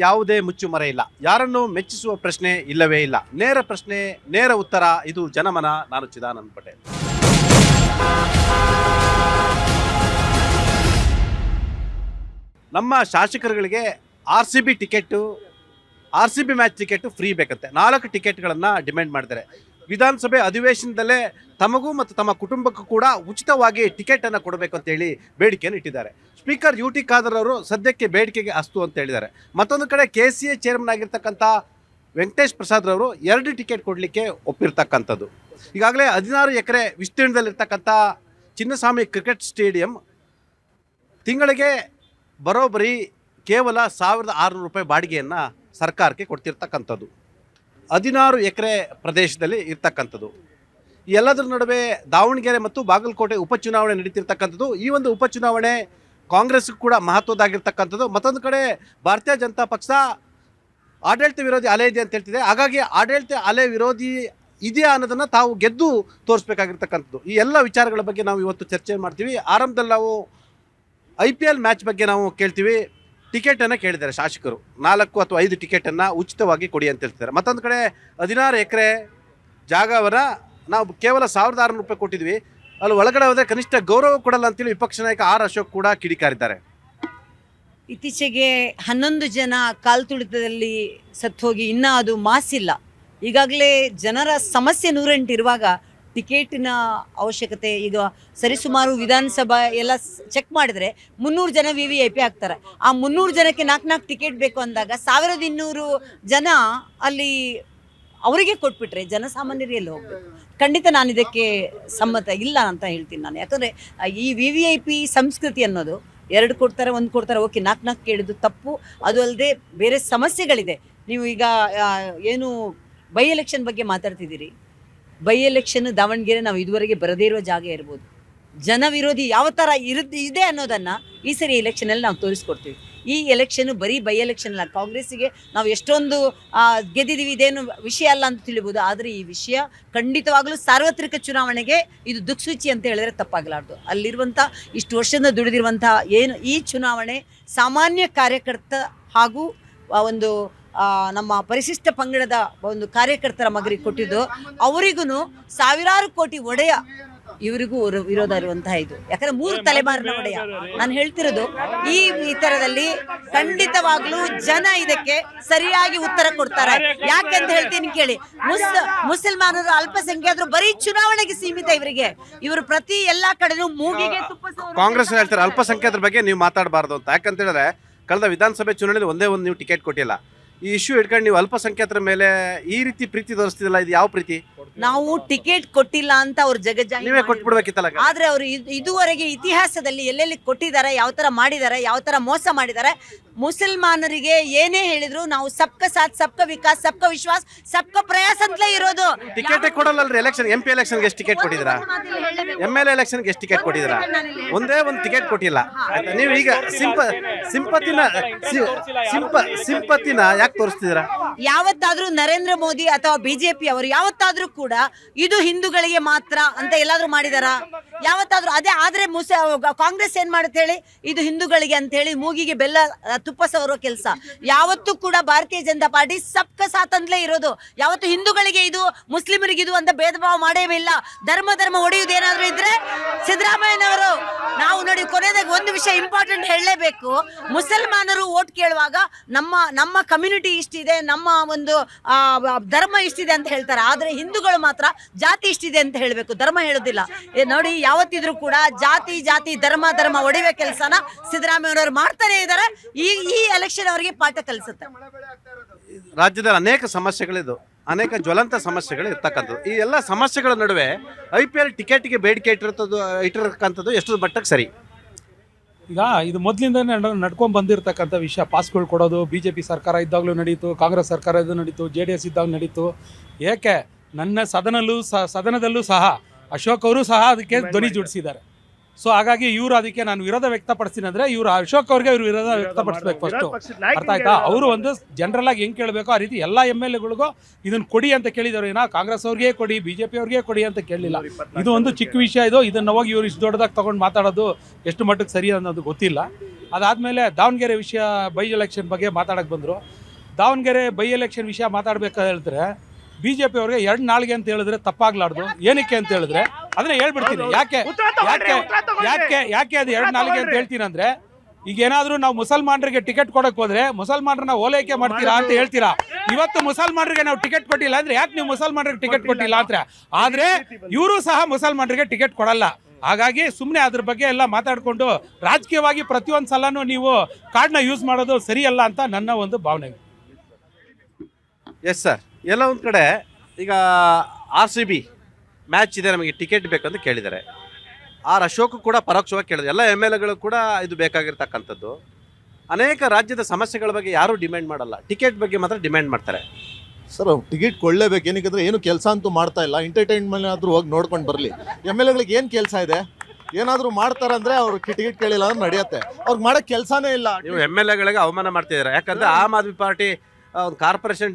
ಯಾವುದೇ ಮುಚ್ಚುಮರೆ ಇಲ್ಲ. ಯಾರನ್ನು ಮೆಚ್ಚಿಸುವ ಪ್ರಶ್ನೆ ಇಲ್ಲವೇ ಇಲ್ಲ. ನೇರ ಪ್ರಶ್ನೆ, ನೇರ ಉತ್ತರ. ಇದು ಜನಮನ. ನಾನು ಚಿದಾನಂದ ಪಟೇಲ್. ನಮ್ಮ ಶಾಸಕರುಗಳಿಗೆ RCB ticket, RCB match ticket free ಬೇಕಂತೆ. 4 ಟಿಕೆಟ್ಗಳನ್ನು ಡಿಮ್ಯಾಂಡ್ ಮಾಡಿದ್ದಾರೆ. ವಿಧಾನಸಭೆ ಅಧಿವೇಶನದಲ್ಲೇ ತಮಗೂ ಮತ್ತು ತಮ್ಮ ಕುಟುಂಬಕ್ಕೂ ಕೂಡ ಉಚಿತವಾಗಿ ಟಿಕೆಟನ್ನು ಕೊಡಬೇಕು ಅಂತೇಳಿ ಬೇಡಿಕೆಯನ್ನು ಇಟ್ಟಿದ್ದಾರೆ. ಸ್ಪೀಕರ್ UT ಖಾದರ್ ಅವರು ಸದ್ಯಕ್ಕೆ ಬೇಡಿಕೆಗೆ ಅಸ್ತು ಅಂತ ಹೇಳಿದ್ದಾರೆ. ಮತ್ತೊಂದು ಕಡೆ KCA ಚೇರ್ಮನ್ ಆಗಿರ್ತಕ್ಕಂಥ ವೆಂಕಟೇಶ್ ಪ್ರಸಾದ್ ಅವರು 2 ಟಿಕೆಟ್ ಕೊಡಲಿಕ್ಕೆ ಒಪ್ಪಿರ್ತಕ್ಕಂಥದ್ದು. ಈಗಾಗಲೇ 16 ಎಕರೆ ವಿಸ್ತೀರ್ಣದಲ್ಲಿರ್ತಕ್ಕಂಥ ಚಿನ್ನಸ್ವಾಮಿ ಕ್ರಿಕೆಟ್ ಸ್ಟೇಡಿಯಂ ತಿಂಗಳಿಗೆ ಬರೋಬ್ಬರಿ ಕೇವಲ 1600 ರೂಪಾಯಿ ಬಾಡಿಗೆಯನ್ನು ಸರ್ಕಾರಕ್ಕೆ ಕೊಡ್ತಿರ್ತಕ್ಕಂಥದ್ದು. 16 ಎಕರೆ ಪ್ರದೇಶದಲ್ಲಿ ಇರ್ತಕ್ಕಂಥದ್ದು. ಎಲ್ಲದರ ನಡುವೆ ದಾವಣಗೆರೆ ಮತ್ತು ಬಾಗಲಕೋಟೆ ಉಪಚುನಾವಣೆ ನಡೀತಿರ್ತಕ್ಕಂಥದ್ದು. ಈ ಒಂದು ಉಪಚುನಾವಣೆ ಕಾಂಗ್ರೆಸ್ಗೂ ಕೂಡ ಮಹತ್ವದಾಗಿರ್ತಕ್ಕಂಥದ್ದು. ಮತ್ತೊಂದು ಕಡೆ ಭಾರತೀಯ ಜನತಾ ಪಕ್ಷ ಆಡಳಿತ ವಿರೋಧಿ ಅಲೆ ಇದೆ ಅಂತ ಹೇಳ್ತಿದೆ. ಹಾಗಾಗಿ ಆಡಳಿತ ಅಲೆ ವಿರೋಧಿ ಇದೆಯಾ ಅನ್ನೋದನ್ನು ತಾವು ಗೆದ್ದು ತೋರಿಸ್ಬೇಕಾಗಿರ್ತಕ್ಕಂಥದ್ದು. ಈ ಎಲ್ಲ ವಿಚಾರಗಳ ಬಗ್ಗೆ ನಾವು ಇವತ್ತು ಚರ್ಚೆ ಮಾಡ್ತೀವಿ. ಆರಂಭದಲ್ಲಿ ನಾವು IPL ಮ್ಯಾಚ್ ಬಗ್ಗೆ ನಾವು ಕೇಳ್ತೀವಿ. ಟಿಕೆಟನ್ನು ಕೇಳಿದ್ದಾರೆ ಶಾಸಕರು. 4 ಅಥವಾ 5 ಟಿಕೆಟನ್ನು ಉಚಿತವಾಗಿ ಕೊಡಿ ಅಂತ ಹೇಳ್ತಿದ್ದಾರೆ. ಮತ್ತೊಂದು ಕಡೆ 16 ಎಕರೆ ಜಾಗವನ್ನು ನಾವು ಕೇವಲ 1600 ರೂಪಾಯಿ ಕೊಟ್ಟಿದ್ವಿ, ಅಲ್ಲಿ ಒಳಗಡೆ ಹೋದರೆ ಕನಿಷ್ಠ ಗೌರವ ಕೊಡಲ್ಲ ಅಂತೇಳಿ ವಿಪಕ್ಷ ನಾಯಕ R ಅಶೋಕ್ ಕೂಡ ಕಿಡಿಕಾರಿದ್ದಾರೆ. ಇತ್ತೀಚೆಗೆ 11 ಜನ ಕಾಲು ತುಳಿತದಲ್ಲಿ ಸತ್ತೋಗಿ ಇನ್ನೂ ಅದು ಮಾಸಿಲ್ಲ. ಈಗಾಗಲೇ ಜನರ ಸಮಸ್ಯೆ 108 ಇರುವಾಗ ಟಿಕೆಟಿನ ಅವಶ್ಯಕತೆ ಈಗ ಸರಿಸುಮಾರು ವಿಧಾನಸಭಾ ಎಲ್ಲ ಚೆಕ್ ಮಾಡಿದರೆ 300 ಜನ VVIP ಆಗ್ತಾರೆ. ಆ 300 ಜನಕ್ಕೆ 4 ಟಿಕೆಟ್ ಬೇಕು ಅಂದಾಗ 1200 ಜನ ಅಲ್ಲಿ ಅವರಿಗೆ ಕೊಟ್ಬಿಟ್ರೆ ಜನಸಾಮಾನ್ಯರಿಗೆ ಎಲ್ಲಿ ಹೋಗಬೇಕು? ಖಂಡಿತ ನಾನು ಇದಕ್ಕೆ ಸಮ್ಮತ ಇಲ್ಲ ಅಂತ ಹೇಳ್ತೀನಿ ನಾನು. ಯಾಕಂದರೆ ಈ VVIP ಸಂಸ್ಕೃತಿ ಅನ್ನೋದು 2 ಕೊಡ್ತಾರೆ, 1 ಕೊಡ್ತಾರೆ, ಓಕೆ, 4 ಕೇಳಿದ್ದು ತಪ್ಪು. ಅದು ಅಲ್ಲದೆ ಬೇರೆ ಸಮಸ್ಯೆಗಳಿದೆ. ನೀವು ಈಗ ಏನು ಬೈ ಎಲೆಕ್ಷನ್ ಬಗ್ಗೆ ಮಾತಾಡ್ತಿದ್ದೀರಿ. ಬೈ ಎಲೆಕ್ಷನ್ ದಾವಣಗೆರೆ ನಾವು ಇದುವರೆಗೆ ಬರದೇ ಇರುವ ಜಾಗ ಇರ್ಬೋದು. ಜನ ವಿರೋಧಿ ಯಾವ ಥರ ಇದೆ ಅನ್ನೋದನ್ನು ಈ ಸರಿ ಎಲೆಕ್ಷನಲ್ಲಿ ನಾವು ತೋರಿಸ್ಕೊಡ್ತೀವಿ. ಈ ಎಲೆಕ್ಷನ್ ಬರೀ ಬೈ ಎಲೆಕ್ಷನ್ ಅಲ್ಲ. ಕಾಂಗ್ರೆಸ್ಸಿಗೆ ನಾವು ಎಷ್ಟೊಂದು ಗೆದ್ದಿದ್ದೀವಿ, ಇದೇನು ವಿಷಯ ಅಲ್ಲ ಅಂತ ತಿಳಿಬೋದು. ಆದರೆ ಈ ವಿಷಯ ಖಂಡಿತವಾಗಲೂ ಸಾರ್ವತ್ರಿಕ ಚುನಾವಣೆಗೆ ಇದು ದಿಕ್ಸೂಚಿ ಅಂತ ಹೇಳಿದ್ರೆ ತಪ್ಪಾಗಲಾರ್ದು. ಅಲ್ಲಿರುವಂಥ ಇಷ್ಟು ವರ್ಷದಿಂದ ದುಡಿದಿರುವಂಥ ಏನು ಈ ಚುನಾವಣೆ ಸಾಮಾನ್ಯ ಕಾರ್ಯಕರ್ತ ಹಾಗೂ ಒಂದು ನಮ್ಮ ಪರಿಶಿಷ್ಟ ಪಂಗಡದ ಒಂದು ಕಾರ್ಯಕರ್ತರ ಮಗರಿಗೆ ಕೊಟ್ಟಿದ್ದು, ಅವರಿಗೂ ಸಾವಿರಾರು ಕೋಟಿ ಒಡೆಯ ಇವರಿಗೂ ವಿರೋಧ ಇರುವಂತಹ ಇದು. ಯಾಕಂದ್ರೆ 3 ತಲೆಮಾರಿನ ಒಡೆಯ. ನಾನು ಹೇಳ್ತಿರೋದು ಈ ಥರದಲ್ಲಿ ಖಂಡಿತವಾಗ್ಲೂ ಜನ ಇದಕ್ಕೆ ಸರಿಯಾಗಿ ಉತ್ತರ ಕೊಡ್ತಾರೆ. ಯಾಕೆಂತ ಹೇಳ್ತೀನಿ ಕೇಳಿ. ಮುಸಲ್ಮಾನರು ಅಲ್ಪಸಂಖ್ಯಾತರು ಬರೀ ಚುನಾವಣೆಗೆ ಸೀಮಿತ. ಇವರು ಪ್ರತಿ ಎಲ್ಲಾ ಕಡೆನೂ ಮೂಗಿಗೆ ತುಪ್ಪ. ಕಾಂಗ್ರೆಸ್ ಹೇಳ್ತಾರೆ ಅಲ್ಪಸಂಖ್ಯಾತರ ಬಗ್ಗೆ ನೀವು ಮಾತಾಡಬಾರ್ದು ಅಂತ. ಯಾಕಂತ ಹೇಳಿದ್ರೆ ಕಳೆದ ವಿಧಾನಸಭೆ ಚುನಾವಣೆಯಲ್ಲಿ ಒಂದೇ ಒಂದು ನೀವು ಟಿಕೆಟ್ ಕೊಟ್ಟಿಲ್ಲ. ಈ ಇಶ್ಯೂ ಇಟ್ಕೊಂಡು ನೀವು ಅಲ್ಪಸಂಖ್ಯಾತರ ಮೇಲೆ ಈ ರೀತಿ ಪ್ರೀತಿ ತೋರಿಸ್ತಿಲ್ಲ. ಇದು ಯಾವ ಪ್ರೀತಿ? ನಾವು ಟಿಕೆಟ್ ಕೊಟ್ಟಿಲ್ಲ ಅಂತ ಅವ್ರು ಜಗಜ್ಜಾಹೀರ ನೀವೇ ಕೊಟ್ಬಿಡ್ಬೇಕಿತ್ತಲ್ಲ. ಆದ್ರೆ ಅವರು ಇದುವರೆಗೆ ಇತಿಹಾಸದಲ್ಲಿ ಎಲ್ಲೆಲ್ಲಿ ಕೊಟ್ಟಿದ್ದಾರೆ, ಯಾವ ತರ ಮಾಡಿದ್ದಾರೆ, ಯಾವ ತರ ಮೋಸ ಮಾಡಿದ್ದಾರೆ. ಮುಸಲ್ಮಾನರಿಗೆ ಏನೇ ಹೇಳಿದ್ರು ನಾವು ಸಬ್ಕ ಸಾಥ್, ಸಬ್ಕ ವಿಕಾಸ್, ಸಬ್ಕ ವಿಶ್ವಾಸ್, ಸಬ್ಕ ಪ್ರಯಾಸ್ ಅಂತಲೇ ಇರೋದು. ಟಿಕೆಟ್ ಕೊಡಲ್ಲಲ್ರಿ. ಎಲೆಕ್ಷನ್ MP ಎಲೆಕ್ಷನ್ಗೆ ಎಷ್ಟು ಟಿಕೆಟ್ ಕೊಟ್ಟಿದ್ದೀರಾ? MLA ಎಲೆಕ್ಷನ್ಗೆ ಎಷ್ಟು ಟಿಕೆಟ್ ಕೊಟ್ಟಿದ್ದೀರಾ? ಒಂದೇ ಒಂದು ಟಿಕೆಟ್ ಕೊಟ್ಟಿಲ್ಲ. ನೀವು ಈಗ ಸಿಂಪತಿನ ಯಾಕೆ ತೋರಿಸ್ತಿದ್ದೀರಾ? ಯಾವತ್ತಾದ್ರೂ ನರೇಂದ್ರ ಮೋದಿ ಅಥವಾ BJP ಅವರು ಯಾವತ್ತಾದ್ರೂ ಕೂಡ ಇದು ಹಿಂದೂಗಳಿಗೆ ಮಾತ್ರ ಅಂತ ಎಲ್ಲಾದ್ರೂ ಮಾಡಿದಾರ? ಯಾವತ್ತಾದ್ರೂ? ಅದೇ ಆದ್ರೆ ಕಾಂಗ್ರೆಸ್ ಏನ್ ಮಾಡುತ್ತೆ ಹೇಳಿ, ಇದು ಹಿಂದೂಗಳಿಗೆ ಅಂತ ಹೇಳಿ ಮೂಗಿಗೆ ಬೆಲ್ಲ ತುಪ್ಪ ಸವರೋ ಕೆಲಸ. ಯಾವತ್ತೂ ಕೂಡ ಭಾರತೀಯ ಜನತಾ ಪಾರ್ಟಿ ಸಬ್ಕ ಸಾಥ್ ಅಂತಲೇ ಇರೋದು. ಯಾವತ್ತು ಹಿಂದೂಗಳಿಗೆ ಇದು, ಮುಸ್ಲಿಮರಿಗೆ ಇದು ಅಂತ ಭೇದ ಭಾವ ಮಾಡೇ ಇಲ್ಲ. ಧರ್ಮ ಒಡೆಯುವುದೇನಾದ್ರೂ ಇದ್ರೆ ಸಿದ್ದರಾಮಯ್ಯನವರು. ನಾವು ನೋಡಿ, ಕೊನೆಯದಾಗಿ ಒಂದು ವಿಷಯ ಇಂಪಾರ್ಟೆಂಟ್ ಹೇಳಲೇಬೇಕು. ಮುಸಲ್ಮಾನರು ವೋಟ್ ಕೇಳುವಾಗ ನಮ್ಮ ಕಮ್ಯುನಿಟಿ ಇಷ್ಟಿದೆ, ನಮ್ಮ ಒಂದು ಧರ್ಮ ಇಷ್ಟಿದೆ ಅಂತ ಹೇಳ್ತಾರೆ. ಆದ್ರೆ ಹಿಂದೂಗಳು ಮಾತ್ರ ಜಾತಿ ಇಷ್ಟಿದೆ ಅಂತ ಹೇಳಬೇಕು, ಧರ್ಮ ಹೇಳೋದಿಲ್ಲ. ನೋಡಿ, ಯಾವತ್ತಿದ್ರು ಕೂಡ ಜಾತಿ ಧರ್ಮ ಒಡೆಯುವ ಕೆಲಸನ ಸಿದ್ದರಾಮಯ್ಯನವರು ಮಾಡ್ತಾನೆ ಇದ್ದಾರೆ. ಈ ಎಲೆಕ್ಷನ್ ಅವರಿಗೆ ಪಾಠ ಕಲಿಸುತ್ತೆ. ರಾಜ್ಯದಲ್ಲಿ ಅನೇಕ ಸಮಸ್ಯೆಗಳಿದ್ದು, ಅನೇಕ ಜ್ವಲಂತ ಸಮಸ್ಯೆಗಳು ಇರ್ತಕ್ಕಂಥದ್ದು. ಈ ಎಲ್ಲ ಸಮಸ್ಯೆಗಳ ನಡುವೆ IPL ಟಿಕೆಟ್ಗೆ ಬೇಡಿಕೆ ಇಟ್ಟಿರತಕ್ಕಂಥದ್ದು ಎಷ್ಟು ಮಟ್ಟಕ್ಕೆ ಸರಿ? ಈಗ ಇದು ಮೊದಲಿಂದನೇ ನಡ್ಕೊಂಡು ಬಂದಿರತಕ್ಕಂಥ ವಿಷಯ. ಪಾಸ್ಗಳು ಕೊಡೋದು BJP ಸರ್ಕಾರ ಇದ್ದಾಗಲೂ ನಡೀತು, ಕಾಂಗ್ರೆಸ್ ಸರ್ಕಾರ ಇದ್ದು ನಡೀತು, JDS ಇದ್ದಾಗ ನಡೀತು. ಏಕೆ ನನ್ನ ಸದನದಲ್ಲೂ ಸಹ ಅಶೋಕ್ ಅವರು ಸಹ ಅದಕ್ಕೆ ಧ್ವನಿ ಜೋಡಿಸಿದ್ದಾರೆ. ಸೊ ಹಾಗಾಗಿ ಇವರು ಅದಕ್ಕೆ ನಾನು ವಿರೋಧ ವ್ಯಕ್ತಪಡಿಸ್ತೀನಿ ಅಂದರೆ ಇವರು ಅಶೋಕ್ ಅವ್ರಿಗೆ ಇವರು ವಿರೋಧ ವ್ಯಕ್ತಪಡಿಸ್ಬೇಕು ಫಸ್ಟು. ಅರ್ಥ ಆಯ್ತಾ? ಅವರು ಒಂದು ಜನರಲ್ ಆಗಿ ಹೆಂಗೆ ಕೇಳಬೇಕು ಆ ರೀತಿ ಎಲ್ಲ MLAಗಳಿಗೂ ಇದನ್ನು ಕೊಡಿ ಅಂತ ಕೇಳಿದವರು. ಏನೋ ಕಾಂಗ್ರೆಸ್ ಅವ್ರಿಗೆ ಕೊಡಿ, BJP ಅವ್ರಿಗೆ ಕೊಡಿ ಅಂತ ಕೇಳಲಿಲ್ಲ. ಇದು ಒಂದು ಚಿಕ್ಕ ವಿಷಯ. ಇದನ್ನು ಹೋಗಿ ಇವರು ಇಷ್ಟು ದೊಡ್ಡದಾಗಿ ತೊಗೊಂಡು ಮಾತಾಡೋದು ಎಷ್ಟು ಮಟ್ಟಕ್ಕೆ ಸರಿ ಅನ್ನೋದು ಗೊತ್ತಿಲ್ಲ. ಅದಾದಮೇಲೆ ದಾವಣಗೆರೆ ವಿಷಯ ಬೈ ಎಲೆಕ್ಷನ್ ಬಗ್ಗೆ ಮಾತಾಡೋಕ್ಕೆ ಬಂದರು. ದಾವಣಗೆರೆ ಬೈ ಎಲೆಕ್ಷನ್ ವಿಷಯ ಮಾತಾಡಬೇಕಾದ್ರೆ ಹೇಳಿದ್ರೆ ಬಿ ಜೆ ಪಿ ಅವ್ರಿಗೆ 2 ನಾಳಿಗೆ ಅಂತ ಹೇಳಿದ್ರೆ ತಪ್ಪಾಗ್ಲಾರ್ದು. ಏನಕ್ಕೆ ಅಂತ ಹೇಳಿದ್ರೆ ಅದನ್ನ ಹೇಳ್ಬಿಡ್ತೀನಿ. ಯಾಕೆ ಅದು 2 ನಾಳಿಗೆ ಅಂತ ಹೇಳ್ತೀನಿ ಅಂದರೆ, ಈಗ ಏನಾದರೂ ನಾವು ಮುಸಲ್ಮಾನರಿಗೆ ಟಿಕೆಟ್ ಕೊಡಕ್ಕೆ ಹೋದ್ರೆ ಮುಸಲ್ಮಾನರನ್ನ ಓಲೈಕೆ ಮಾಡ್ತೀರಾ ಅಂತ ಹೇಳ್ತೀರಾ. ಇವತ್ತು ಮುಸಲ್ಮಾನರಿಗೆ ನಾವು ಟಿಕೆಟ್ ಕೊಟ್ಟಿಲ್ಲ ಅಂದ್ರೆ ಯಾಕೆ ನೀವು ಮುಸಲ್ಮಾನರಿಗೆ ಟಿಕೆಟ್ ಕೊಟ್ಟಿಲ್ಲ ಅಂತ. ಆದರೆ ಇವರು ಸಹ ಮುಸಲ್ಮಾನರಿಗೆ ಟಿಕೆಟ್ ಕೊಡಲ್ಲ. ಹಾಗಾಗಿ ಸುಮ್ಮನೆ ಅದ್ರ ಬಗ್ಗೆ ಎಲ್ಲ ಮಾತಾಡಿಕೊಂಡು ರಾಜಕೀಯವಾಗಿ ಪ್ರತಿಯೊಂದು ಸಲನೂ ನೀವು ಕಾರ್ಡ್ನ ಯೂಸ್ ಮಾಡೋದು ಸರಿಯಲ್ಲ ಅಂತ ನನ್ನ ಒಂದು ಭಾವನೆ. ಎಸ್ ಸರ್, ಎಲ್ಲ ಒಂದು ಕಡೆ ಈಗ RCB ಮ್ಯಾಚ್ ಇದೆ, ನಮಗೆ ಟಿಕೆಟ್ ಬೇಕಂತ ಕೇಳಿದ್ದಾರೆ. ಅಶೋಕ್ ಕೂಡ ಪರೋಕ್ಷವಾಗಿ ಕೇಳಿದ್ರು. ಎಲ್ಲ MLAಗಳು ಕೂಡ ಇದು ಬೇಕಾಗಿರ್ತಕ್ಕಂಥದ್ದು. ಅನೇಕ ರಾಜ್ಯದ ಸಮಸ್ಯೆಗಳ ಬಗ್ಗೆ ಯಾರೂ ಡಿಮ್ಯಾಂಡ್ ಮಾಡಲ್ಲ, ಟಿಕೆಟ್ ಬಗ್ಗೆ ಮಾತ್ರ ಡಿಮ್ಯಾಂಡ್ ಮಾಡ್ತಾರೆ. ಸರ್ ಟಿಕೆಟ್ ಕೊಳ್ಳೇಬೇಕು. ಏನಕ್ಕೆ ಏನು ಕೆಲಸ ಅಂತೂ ಮಾಡ್ತಾ ಇಲ್ಲ. ಎಂಟರ್ಟೈನ್ಮೆಂಟ್ ಆದರೂ ಹೋಗಿ ನೋಡ್ಕೊಂಡು ಬರಲಿ. MLAಗಳಿಗೆ ಏನು ಕೆಲಸ ಇದೆ? ಏನಾದರೂ ಮಾಡ್ತಾರಂದ್ರೆ ಅವ್ರು ಟಿಕೆಟ್ ಕೇಳಿಲ್ಲ ಅಂದ್ರೆ ನಡೆಯುತ್ತೆ. ಅವ್ರಿಗೆ ಮಾಡೋಕ್ಕೆ ಕೆಲಸನೇ ಇಲ್ಲ. ನೀವು MLAಗಳಿಗೆ ಅವಮಾನ ಮಾಡ್ತಿದ್ದೀರಾ. ಯಾಕಂದ್ರೆ ಆಮ್ ಆದ್ಮಿ ಪಾರ್ಟಿ ಒಂದು ಕಾರ್ಪೊರೇಷನ್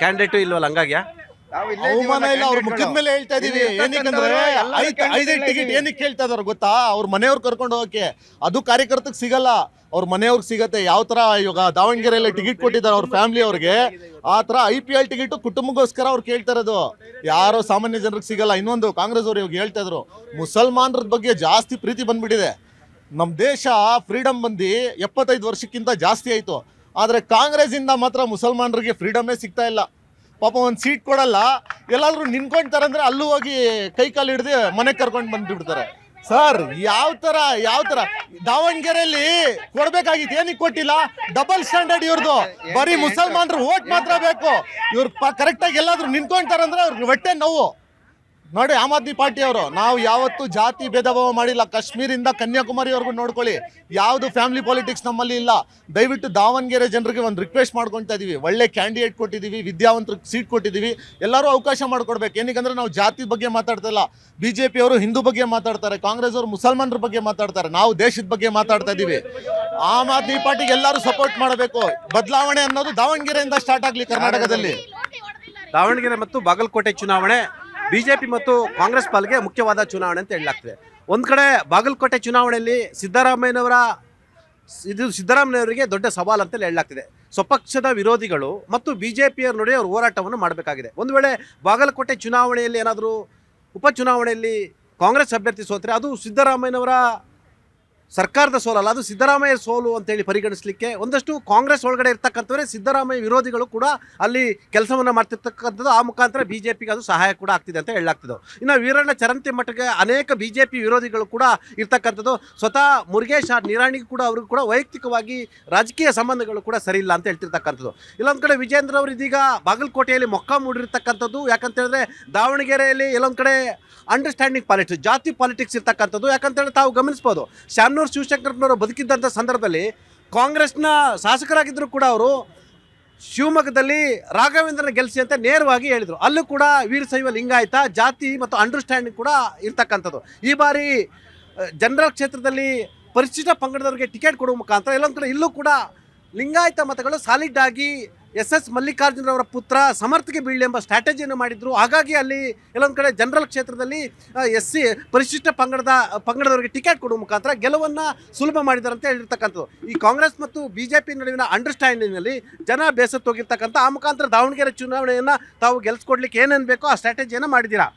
ಕ್ಯಾಂಡಿಡೇಟು ಇಲ್ವಲ್ಲ, ಹಂಗಾಗಿ ಅವಮಾನ ಇಲ್ಲ. ಅವ್ರ ಮುಖದ ಮೇಲೆ ಹೇಳ್ತಾ ಇದೀವಿ. ಏನಕ್ಕಂದ್ರೆ 5 ಟಿಕೆಟ್ ಏನಕ್ಕೆ ಕೇಳ್ತಾ ಇದಾರೆ ಗೊತ್ತಾ? ಅವ್ರ ಮನೆಯವ್ರು ಕರ್ಕೊಂಡು ಹೋಗಕ್ಕೆ. ಅದು ಕಾರ್ಯಕರ್ತಕ್ಕೆ ಸಿಗಲ್ಲ, ಅವ್ರ ಮನೆಯವ್ರಿಗೆ ಸಿಗತ್ತೆ. ಯಾವ ತರ ಇವಾಗ ದಾವಣಗೆರೆಯಲ್ಲಿ ಟಿಕೆಟ್ ಕೊಟ್ಟಿದ್ದಾರೆ ಅವ್ರ ಫ್ಯಾಮಿಲಿ ಅವ್ರಿಗೆ, ಆ ತರ IPL ಟಿಕೆಟ್ ಕುಟುಂಬಕ್ಕೋಸ್ಕರ ಅವ್ರು ಕೇಳ್ತಾ ಇರೋದು. ಯಾರೋ ಸಾಮಾನ್ಯ ಜನರಿಗೆ ಸಿಗಲ್ಲ. ಇನ್ನೊಂದು ಕಾಂಗ್ರೆಸ್ ಅವ್ರು ಇವಾಗ ಹೇಳ್ತಾ ಇದ್ರು, ಮುಸಲ್ಮಾನರ ಬಗ್ಗೆ ಜಾಸ್ತಿ ಪ್ರೀತಿ ಬಂದ್ಬಿಟ್ಟಿದೆ. ನಮ್ಮ ದೇಶ ಫ್ರೀಡಮ್ ಬಂದು 75 ವರ್ಷಕ್ಕಿಂತ ಜಾಸ್ತಿ ಆಯ್ತು. ಆದರೆ ಕಾಂಗ್ರೆಸ್ ಇಂದ ಮಾತ್ರ ಮುಸಲ್ಮಾನರಿಗೆ ಫ್ರೀಡಮೇ ಸಿಗ್ತಾ ಇಲ್ಲ. ಪಾಪ ಒಂದು ಸೀಟ್ ಕೊಡಲ್ಲ, ಎಲ್ಲಾದ್ರೂ ನಿಂತ್ಕೊಂತಾರಂದ್ರೆ ಅಲ್ಲೂ ಹೋಗಿ ಕೈ ಕಾಲು ಹಿಡ್ದು ಮನೆಗೆ ಕರ್ಕೊಂಡು ಬಂದ್ಬಿಡ್ತಾರೆ. ಸರ್ ಯಾವ ತರ ದಾವಣಗೆರೆಯಲ್ಲಿ ಕೊಡ್ಬೇಕಾಗಿತ್ತು, ಏನಕ್ಕೆ ಕೊಟ್ಟಿಲ್ಲ? ಡಬಲ್ ಸ್ಟ್ಯಾಂಡರ್ಡ್ ಇವ್ರದ್ದು. ಬರೀ ಮುಸಲ್ಮಾನರು ಓಟ್ ಮಾತ್ರ ಬೇಕು. ಇವ್ರು ಕರೆಕ್ಟಾಗಿ ಎಲ್ಲಾದ್ರೂ ನಿಂತ್ಕೊಂತಾರಂದ್ರೆ ಅವ್ರಿಗೆ ಹೊಟ್ಟೆ ನೋವು. ನೋಡಿ, ಆಮ್ ಆದ್ಮಿ ಪಾರ್ಟಿಯವರು ನಾವು ಯಾವತ್ತೂ ಜಾತಿ ಭೇದ ಭಾವ ಮಾಡಿಲ್ಲ. ಕಾಶ್ಮೀರಿಂದ ಕನ್ಯಾಕುಮಾರಿವರೆಗೂ ನೋಡ್ಕೊಳ್ಳಿ, ಯಾವುದು ಫ್ಯಾಮಿಲಿ ಪಾಲಿಟಿಕ್ಸ್ ನಮ್ಮಲ್ಲಿ ಇಲ್ಲ. ದಯವಿಟ್ಟು ದಾವಣಗೆರೆ ಜನರಿಗೆ ಒಂದು ರಿಕ್ವೆಸ್ಟ್ ಮಾಡ್ಕೊತಾ ಇದೀವಿ. ಒಳ್ಳೆ ಕ್ಯಾಂಡಿಡೇಟ್ ಕೊಟ್ಟಿದ್ದೀವಿ, ವಿದ್ಯಾವಂತರಿಗೆ ಸೀಟ್ ಕೊಟ್ಟಿದ್ದೀವಿ, ಎಲ್ಲರೂ ಅವಕಾಶ ಮಾಡ್ಕೊಡ್ಬೇಕು. ಏನಕ್ಕಂದ್ರೆ ನಾವು ಜಾತಿ ಬಗ್ಗೆ ಮಾತಾಡ್ತಾ ಇಲ್ಲ. BJP ಅವರು ಹಿಂದೂ ಬಗ್ಗೆ ಮಾತಾಡ್ತಾರೆ, ಕಾಂಗ್ರೆಸ್ ಅವರು ಮುಸಲ್ಮಾನರ ಬಗ್ಗೆ ಮಾತಾಡ್ತಾರೆ, ನಾವು ದೇಶದ ಬಗ್ಗೆ ಮಾತಾಡ್ತಾ ಇದೀವಿ. ಆಮ್ ಆದ್ಮಿ ಪಾರ್ಟಿಗೆ ಎಲ್ಲರೂ ಸಪೋರ್ಟ್ ಮಾಡಬೇಕು. ಬದಲಾವಣೆ ಅನ್ನೋದು ದಾವಣಗೆರೆಯಿಂದ ಸ್ಟಾರ್ಟ್ ಆಗಲಿ ಕರ್ನಾಟಕದಲ್ಲಿ. ದಾವಣಗೆರೆ ಮತ್ತು ಬಾಗಲಕೋಟೆ ಚುನಾವಣೆ BJP ಮತ್ತು ಕಾಂಗ್ರೆಸ್ ಪಾಲ್ಗೆ ಮುಖ್ಯವಾದ ಚುನಾವಣೆ ಅಂತ ಹೇಳಲಾಗ್ತದೆ. ಒಂದು ಕಡೆ ಬಾಗಲಕೋಟೆ ಚುನಾವಣೆಯಲ್ಲಿ ಸಿದ್ದರಾಮಯ್ಯನವರಿಗೆ ದೊಡ್ಡ ಸವಾಲು ಅಂತ ಹೇಳಲಾಗ್ತಿದೆ. ಸ್ವಪಕ್ಷದ ವಿರೋಧಿಗಳು ಮತ್ತು BJPಯರ ನಡುವೆ ಅವರು ಹೋರಾಟವನ್ನು ಮಾಡಬೇಕಾಗಿದೆ. ಒಂದು ವೇಳೆ ಬಾಗಲಕೋಟೆ ಚುನಾವಣೆಯಲ್ಲಿ ಏನಾದರೂ ಉಪಚುನಾವಣೆಯಲ್ಲಿ ಕಾಂಗ್ರೆಸ್ ಅಭ್ಯರ್ಥಿ ಸೋತ್ರೆ ಅದು ಸಿದ್ದರಾಮಯ್ಯನವರ ಸರ್ಕಾರದ ಸೋಲಲ್ಲ, ಅದು ಸಿದ್ದರಾಮಯ್ಯ ಸೋಲು ಅಂತೇಳಿ ಪರಿಗಣಿಸಲಿಕ್ಕೆ ಒಂದಷ್ಟು ಕಾಂಗ್ರೆಸ್ ಒಳಗಡೆ ಇರ್ತಕ್ಕಂಥವರೇ ಸಿದ್ದರಾಮಯ್ಯ ವಿರೋಧಿಗಳು ಕೂಡ ಅಲ್ಲಿ ಕೆಲಸವನ್ನು ಮಾಡ್ತಿರ್ತಕ್ಕಂಥದ್ದು. ಆ ಮುಖಾಂತರ BJPಗೆ ಅದು ಸಹಾಯ ಕೂಡ ಆಗ್ತಿದೆ ಅಂತ ಹೇಳಲಾಗ್ತದೆ. ಇನ್ನು ವೀರಣ್ಣ ಚರಂತಿ ಮಟ್ಟಿಗೆ ಅನೇಕ BJP ವಿರೋಧಿಗಳು ಕೂಡ ಇರ್ತಕ್ಕಂಥದ್ದು. ಸ್ವತಃ ಮುರುಗೇಶ್ ನಿರಾಣಿಗೂ ಕೂಡ ಅವ್ರಿಗೂ ಕೂಡ ವೈಯಕ್ತಿಕವಾಗಿ ರಾಜಕೀಯ ಸಂಬಂಧಗಳು ಕೂಡ ಸರಿ ಇಲ್ಲ ಅಂತ ಹೇಳ್ತಿರ್ತಕ್ಕಂಥದ್ದು. ಇಲ್ಲೊಂದು ಕಡೆ ವಿಜೇಂದ್ರ ಅವರು ಇದೀಗ ಬಾಗಲಕೋಟೆಯಲ್ಲಿ ಮೊಕ್ಕ ಮೂಡಿರ್ತಕ್ಕಂಥದ್ದು. ಯಾಕಂತ ಹೇಳಿದ್ರೆ ದಾವಣಗೆರೆಯಲ್ಲಿ ಎಲ್ಲೊಂದು ಕಡೆ ಅಂಡರ್ಸ್ಟ್ಯಾಂಡಿಂಗ್ ಪಾಲಿಟಿಕ್ಸ್, ಜಾತಿ ಪಾಲಿಟಿಕ್ಸ್ ಇರ್ತಕ್ಕಂಥದ್ದು. ಯಾಕಂತೇಳಿ ತಾವು ಗಮನಿಸ್ಬೋದು, ಶಾಮನೂರು ಶಿವಶಂಕರಪ್ಪನವರು ಬದುಕಿದ್ದಂಥ ಸಂದರ್ಭದಲ್ಲಿ ಕಾಂಗ್ರೆಸ್ನ ಶಾಸಕರಾಗಿದ್ದರೂ ಕೂಡ ಅವರು ಶಿವಮೊಗ್ಗದಲ್ಲಿ ರಾಘವೇಂದ್ರನ ಗೆಲ್ಲಿಸಿ ಅಂತ ನೇರವಾಗಿ ಹೇಳಿದರು. ಅಲ್ಲೂ ಕೂಡ ವೀರಶೈವ ಲಿಂಗಾಯತ ಜಾತಿ ಮತ್ತು ಅಂಡರ್ಸ್ಟ್ಯಾಂಡಿಂಗ್ ಕೂಡ ಇರ್ತಕ್ಕಂಥದ್ದು. ಈ ಬಾರಿ ಜನರಲ್ ಕ್ಷೇತ್ರದಲ್ಲಿ ಪರಿಶಿಷ್ಟ ಪಂಗಡದವರಿಗೆ ಟಿಕೆಟ್ ಕೊಡುವ ಮುಖಾಂತರ ಎಲ್ಲೊಂದು ಕಡೆ ಇಲ್ಲೂ ಕೂಡ ಲಿಂಗಾಯತ ಮತಗಳು ಸಾಲಿಡ್ ಆಗಿ SS ಮಲ್ಲಿಕಾರ್ಜುನರವರ ಪುತ್ರ ಸಮರ್ಥಿಗೆ ಬೀಳಲಿ ಎಂಬ ಸ್ಟ್ರಾಟಜಿಯನ್ನು ಮಾಡಿದ್ರು. ಹಾಗಾಗಿ ಅಲ್ಲಿ ಎಲ್ಲೊಂದು ಕಡೆ ಜನರಲ್ ಕ್ಷೇತ್ರದಲ್ಲಿ SC ಪರಿಶಿಷ್ಟ ಪಂಗಡದವರಿಗೆ ಟಿಕೆಟ್ ಕೊಡುವ ಮುಖಾಂತರ ಗೆಲುವನ್ನು ಸುಲಭ ಮಾಡಿದ್ದಾರೆ ಅಂತ ಹೇಳಿರ್ತಕ್ಕಂಥದ್ದು. ಈ ಕಾಂಗ್ರೆಸ್ ಮತ್ತು BJP ನಡುವಿನ ಅಂಡರ್ಸ್ಟ್ಯಾಂಡಿಂಗ್ನಲ್ಲಿ ಜನ ಬೇಸತ್ತೋಗಿರ್ತಕ್ಕಂಥ ಆ ಮುಖಾಂತರ ದಾವಣಗೆರೆ ಚುನಾವಣೆಯನ್ನು ತಾವು ಗೆಲ್ಸ್ಕೊಡ್ಲಿಕ್ಕೆ ಏನೇನು ಬೇಕೋ ಆ ಸ್ಟ್ರಾಟಜಿಯನ್ನು ಮಾಡಿದ್ದೀರಾ?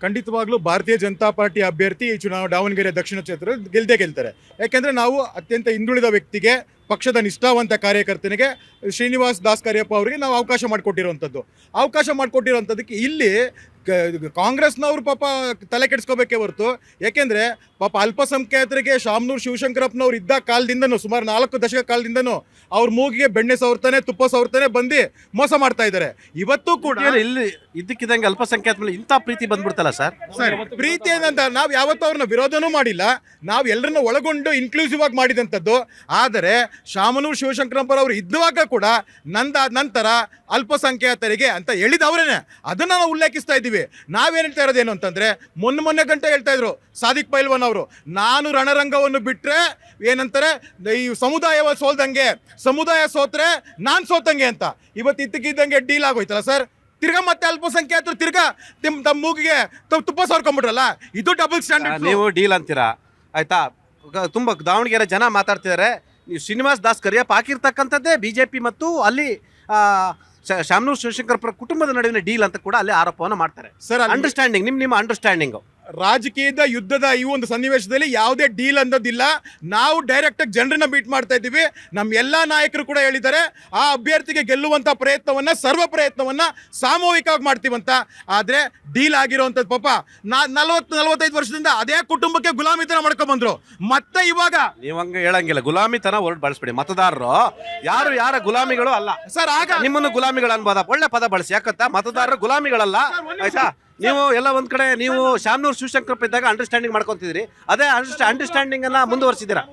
ಖಂಡಿತವಾಗ್ಲೂ ಭಾರತೀಯ ಜನತಾ ಪಾರ್ಟಿ ಅಭ್ಯರ್ಥಿ ಈ ದಾವಣಗೆರೆ ದಕ್ಷಿಣ ಕ್ಷೇತ್ರ ಗೆಲ್ತಾರೆ. ಯಾಕೆಂದರೆ ನಾವು ಅತ್ಯಂತ ಹಿಂದುಳಿದ ವ್ಯಕ್ತಿಗೆ, ಪಕ್ಷದ ನಿಷ್ಠಾವಂತ ಕಾರ್ಯಕರ್ತನಿಗೆ ಶ್ರೀನಿವಾಸ್ ದಾಸ್ ಕರಿಯಪ್ಪ ಅವರಿಗೆ ನಾವು ಅವಕಾಶ ಮಾಡಿಕೊಟ್ಟಿರೋಂಥದ್ದಕ್ಕೆ ಇಲ್ಲಿ ಕಾಂಗ್ರೆಸ್ನವ್ರು ಪಾಪ ತಲೆ ಕೆಡಿಸ್ಕೋಬೇಕೇ ಹೊರತು. ಯಾಕೆಂದರೆ ಪಾಪ ಅಲ್ಪಸಂಖ್ಯಾತರಿಗೆ ಶಾಮನೂರು ಶಿವಶಂಕರಪ್ಪನವ್ರು ಇದ್ದ ಕಾಲದಿಂದನೂ, ಸುಮಾರು 4 ದಶಕ ಕಾಲದಿಂದನೂ ಅವ್ರ ಮೂಗಿಗೆ ಬೆಣ್ಣೆ ಸವರ್ತಾನೆ, ತುಪ್ಪ ಸವರ್ತಾನೆ ಬಂದು ಮೋಸ ಮಾಡ್ತಾ ಇದ್ದಾರೆ. ಇವತ್ತು ಕೂಡ ಇಲ್ಲಿ ಇದ್ದಕ್ಕಿದ್ದಂಗೆ ಅಲ್ಪಸಂಖ್ಯಾತ ಮೇಲೆ ಇಂಥ ಪ್ರೀತಿ ಬಂದ್ಬಿಡ್ತಲ್ಲ ಸರ್? ಪ್ರೀತಿ ಏನಂತ ನಾವು ಯಾವತ್ತೂ ಅವ್ರನ್ನ ವಿರೋಧನೂ ಮಾಡಿಲ್ಲ, ನಾವು ಎಲ್ಲರನ್ನ ಒಳಗೊಂಡು ಇನ್ಕ್ಲೂಸಿವ್ ಆಗಿ ಮಾಡಿದಂಥದ್ದು. ಆದರೆ ಶಾಮನೂರು ಶಿವಶಂಕರಪ್ಪರವರು ಇದ್ದಾಗ ಕೂಡ ನಂತರ ಅಲ್ಪಸಂಖ್ಯಾತರಿಗೆ ಅಂತ ಹೇಳಿದವರೇನೆ ಅದನ್ನು ನಾವು ಉಲ್ಲೇಖಿಸ್ತಾ ಇದ್ದೀವಿ. ನಾವೇನು ಹೇಳ್ತಾ ಇರೋದೇನು ಅಂತಂದರೆ, ಮೊನ್ನೆ ಗಂಟೆ ಹೇಳ್ತಾ ಇದ್ರು ಸಾದಿಕ್ ಪೈಲ್ವಾನ್ ಅವರು, ನಾನು ರಣರಂಗವನ್ನು ಬಿಟ್ಟರೆ ಏನಂತಾರೆ ಈ ಸಮುದಾಯ ಸೋತ್ರೆ ನಾನು ಸೋತಂಗೆ ಅಂತ. ಇವತ್ತು ಇದ್ದಕ್ಕಿದ್ದಂಗೆ ಡೀಲ್ ಆಗೋಯ್ತಲ್ಲ ಸರ್. ತಿರ್ಗಾ ಮತ್ತೆ ಅಲ್ಪಸಂಖ್ಯಾತರು ತಿರ್ಗಾ ತಮ್ಮ ಮೂಗಿಗೆ ತುಪ್ಪ ಸವರ್ಕೊಂಡ್ಬಿಟ್ರಲ್ಲ, ಇದು ಡಬಲ್ ಸ್ಟ್ಯಾಂಡರ್ಡ್. ನೀವು ಡೀಲ್ ಅಂತೀರಾ, ಆಯ್ತಾ? ತುಂಬ ದಾವಣಗೆರೆ ಜನ ಮಾತಾಡ್ತಿದ್ದಾರೆ. ನೀವು ಶ್ರೀನಿವಾಸ್ ದಾಸ್ ಕರಿಯಪ್ಪ ಹಾಕಿರ್ತಕ್ಕಂಥದ್ದೇ BJP ಮತ್ತು ಅಲ್ಲಿ ಶಾಮನೂರು ಶಿವಶಂಕರಪ್ಪರ ಕುಟುಂಬದ ನಡುವಿನ ಡೀಲ್ ಅಂತ ಕೂಡ ಅಲ್ಲಿ ಆರೋಪವನ್ನು ಮಾಡ್ತಾರೆ. ಸರ್ ಅಂಡರ್ಸ್ಟ್ಯಾಂಡಿಂಗ್ ನಿಮ್ಮ ಅಂಡರ್ಸ್ಟ್ಯಾಂಡಿಂಗ್ ರಾಜಕೀಯದ ಯುದ್ಧದ ಈ ಒಂದು ಸನ್ನಿವೇಶದಲ್ಲಿ ಯಾವುದೇ ಡೀಲ್ ಅನ್ನೋದಿಲ್ಲ. ನಾವು ಡೈರೆಕ್ಟ್ ಆಗಿ ಜನರನ್ನ ಬೀಟ್ ಮಾಡ್ತಾ ಇದ್ದೀವಿ. ನಮ್ಮ ಎಲ್ಲಾ ನಾಯಕರು ಕೂಡ ಹೇಳಿದ್ದಾರೆ ಆ ಅಭ್ಯರ್ಥಿಗೆ ಗೆಲ್ಲುವಂತ ಪ್ರಯತ್ನವನ್ನ ಸರ್ವ ಪ್ರಯತ್ನವನ್ನ ಸಾಮೂಹಿಕವಾಗಿ ಮಾಡ್ತೀವಂತ. ಆದ್ರೆ ಡೀಲ್ ಆಗಿರುವಂತದ್ದು ಪಾಪ 40-45 ವರ್ಷದಿಂದ ಅದೇ ಕುಟುಂಬಕ್ಕೆ ಗುಲಾಮಿತನ ಮಾಡ್ಕೊಂಡ್ ಬಂದ್ರು. ಮತ್ತೆ ಇವಾಗ ನೀವು ಹಂಗೆ ಹೇಳಂಗಿಲ್ಲ, ಗುಲಾಮಿತನ ವರ್ಡ್ ಬಳಸ್ಬೇಡಿ. ಮತದಾರರು ಯಾರ ಗುಲಾಮಿಗಳು ಅಲ್ಲ ಸರ್. ಆಗ ನಿಮ್ಮನ್ನು ಗುಲಾಮಿಗಳು ಅನ್ಬೋದ? ಒಳ್ಳೆ ಪದ ಬಳಸಿ. ಯಾಕಂತ ಮತದಾರರು ಗುಲಾಮಿಗಳಲ್ಲ, ಆಯ್ತಾ? ನೀವು ಎಲ್ಲ ಒಂದ್ ಕಡೆ ನೀವು ಶಾಮನೂರು ಶಿವಶಂಕರಪ್ಪ ಇದ್ದಾಗ ಅಂಡರ್ಸ್ಟ್ಯಾಂಡಿಂಗ್ ಮಾಡ್ಕೊಂತಿದ್ರಿ, ಅದೇ ಅಂಡರ್ಸ್ಟ್ಯಾಂಡಿಂಗ್ ಅನ್ನ ಮುಂದುವರಿಸಿದ್ದೀರಾ.